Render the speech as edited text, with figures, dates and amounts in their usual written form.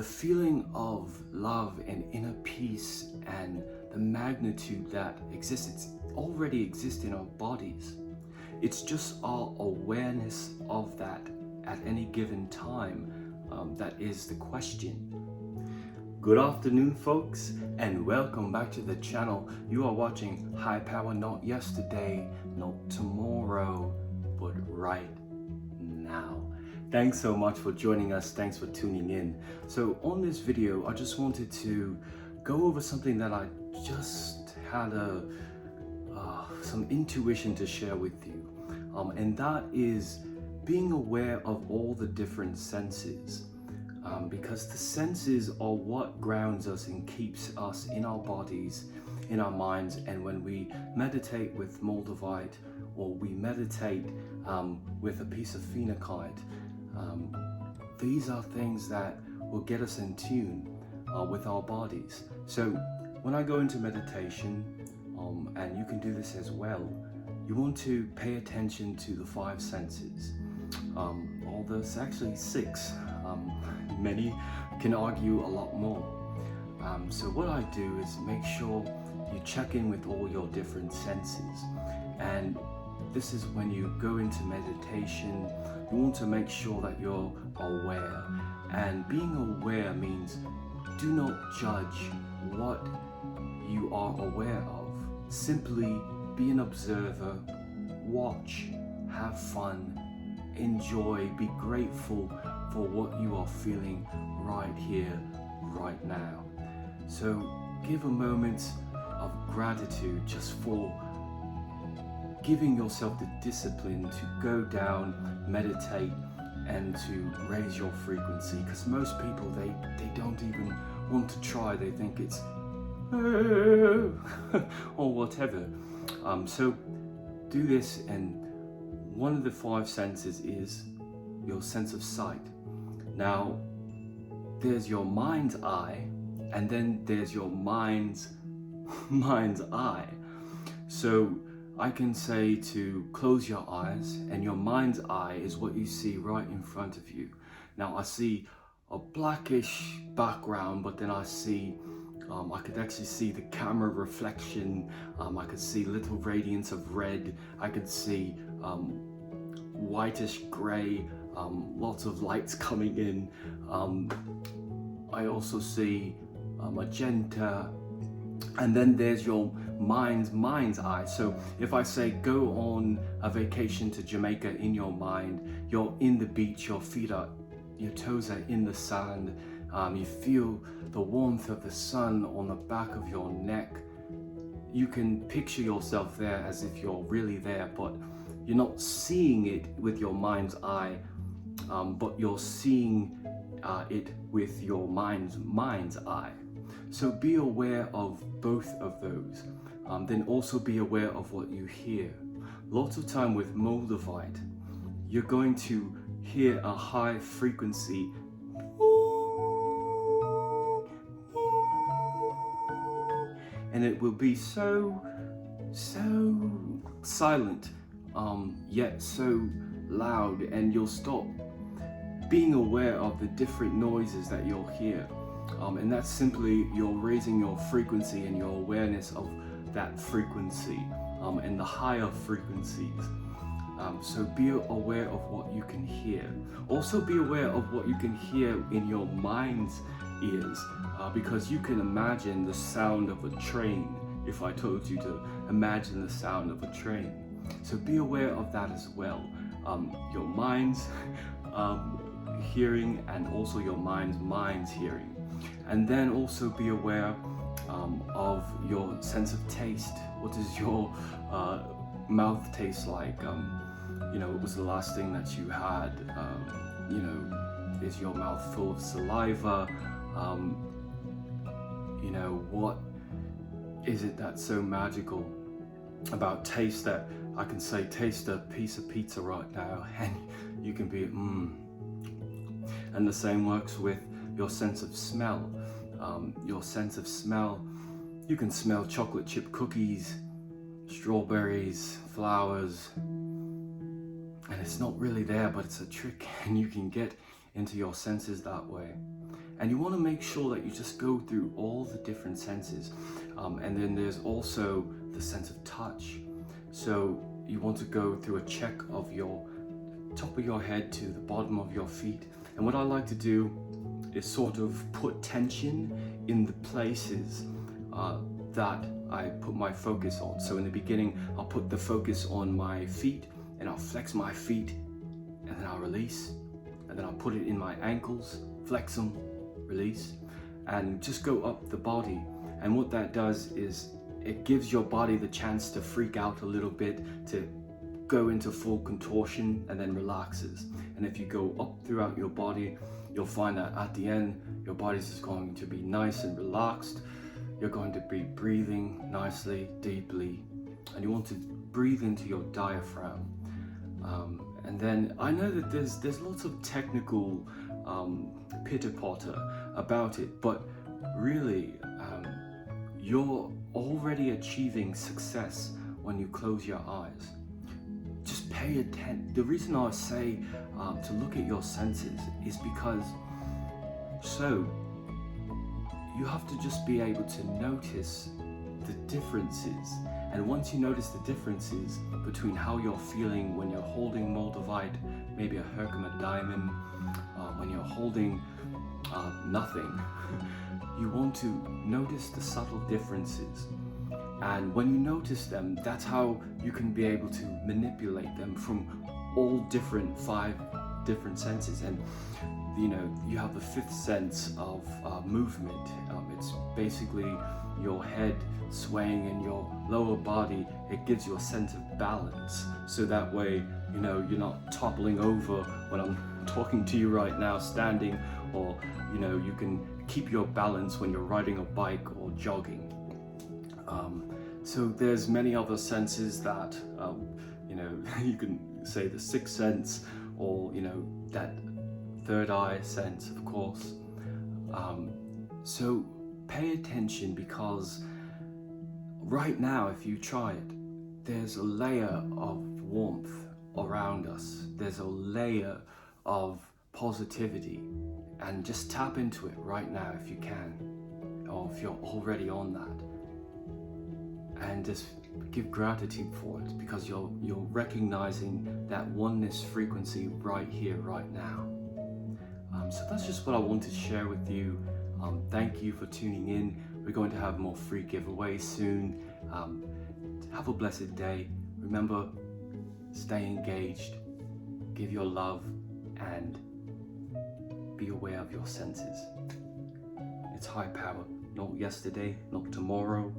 the feeling of love and inner peace and the magnitude that exists, it already exists in our bodies. It's just our awareness of that at any given time that is the question. Good afternoon, folks, and welcome back to the channel. You are watching High Power, not yesterday, not tomorrow, but right now. Thanks so much for joining us. Thanks for tuning in. So on this video, I just wanted to go over something that I just had some intuition to share with you. And that is being aware of all the different senses. Because the senses are what grounds us and keeps us in our bodies, in our minds. And when we meditate with Moldavite, or we meditate with a piece of phenocide, these are things that will get us in tune with our bodies. So when I go into meditation, and you can do this as well, you want to pay attention to the five senses. Well, there's actually six. Many can argue a lot more. So what I do is make sure you check in with all your different senses. And this is when you go into meditation, you want to make sure that you're aware. And being aware means do not judge what you are aware of. Simply be an observer, watch, have fun, enjoy, be grateful for what you are feeling right here, right now. So give a moment of gratitude just for giving yourself the discipline to go down, meditate, and to raise your frequency. Because most people, they don't even want to try. They think it's or whatever. So do this, and one of the five senses is your sense of sight. Now, there's your mind's eye, and then there's your mind's eye. So I can say to close your eyes, and your mind's eye is what you see right in front of you. Now I see a blackish background, but then I see I could actually see the camera reflection. I could see little radiance of red. I could see whitish gray, lots of lights coming in. I also see magenta, and then there's your mind's eye. So if I say go on a vacation to Jamaica in your mind, you're in the beach, your toes are in the sand. You feel the warmth of the sun on the back of your neck. You can picture yourself there as if you're really there, but you're not seeing it with your mind's eye, but you're seeing it with your mind's eye. So be aware of both of those. Then also be aware of what you hear. Lots of time with Moldavite, you're going to hear a high frequency, and it will be so silent, yet so loud, and you'll stop being aware of the different noises that you'll hear. And that's simply you're raising your frequency and your awareness of that frequency and the higher frequencies. So be aware of what you can hear. Also be aware of what you can hear in your mind's ears, because you can imagine the sound of a train if I told you to imagine the sound of a train. So be aware of that as well. Your mind's hearing, and also your mind's hearing. And then also be aware of your sense of taste. What does your mouth taste like? What was the last thing that you had? Is your mouth full of saliva? What is it that's so magical about taste that I can say, taste a piece of pizza right now, and you can be, And the same works with your sense of smell. Your sense of smell, you can smell chocolate chip cookies, strawberries, flowers, and it's not really there, but it's a trick, and you can get into your senses that way. And you want to make sure that you just go through all the different senses. And then there's also the sense of touch. So you want to go through a check of your top of your head to the bottom of your feet. And what I like to do is sort of put tension in the places that I put my focus on. So in the beginning, I'll put the focus on my feet, and I'll flex my feet, and then I'll release, and then I'll put it in my ankles, flex them, release, and just go up the body. And what that does is it gives your body the chance to freak out a little bit, to go into full contortion, and then relaxes. And if you go up throughout your body, you'll find that at the end, your body's just going to be nice and relaxed. You're going to be breathing nicely, deeply, and you want to breathe into your diaphragm. And then I know that there's lots of technical pitter-potter about it, but really you're already achieving success when you close your eyes. Just pay attention. The reason I say to look at your senses is because you have to just be able to notice the differences. And once you notice the differences between how you're feeling when you're holding Moldavite, maybe a Herkimer diamond, when you're holding nothing, you want to notice the subtle differences. And when you notice them, that's how you can be able to manipulate them from all 5 different senses. And you have the 5th sense of movement. It's basically your head swaying in your lower body. It gives you a sense of balance, so that way you're not toppling over when I'm talking to you right now, standing, or you can keep your balance when you're riding a bike or jogging. So there's many other senses that you can say the 6th sense, or that 3rd eye sense, of course. So pay attention, because right now, if you try it, there's a layer of warmth around us. There's a layer of positivity, and just tap into it right now if you can, or if you're already on that, and just give gratitude for it, because you're recognizing that oneness frequency right here, right now. So that's just what I wanted to share with you. Thank you for tuning in. We're going to have more free giveaways soon. Have a blessed day. Remember, stay engaged, give your love, and be aware of your senses. It's high power, not yesterday, not tomorrow,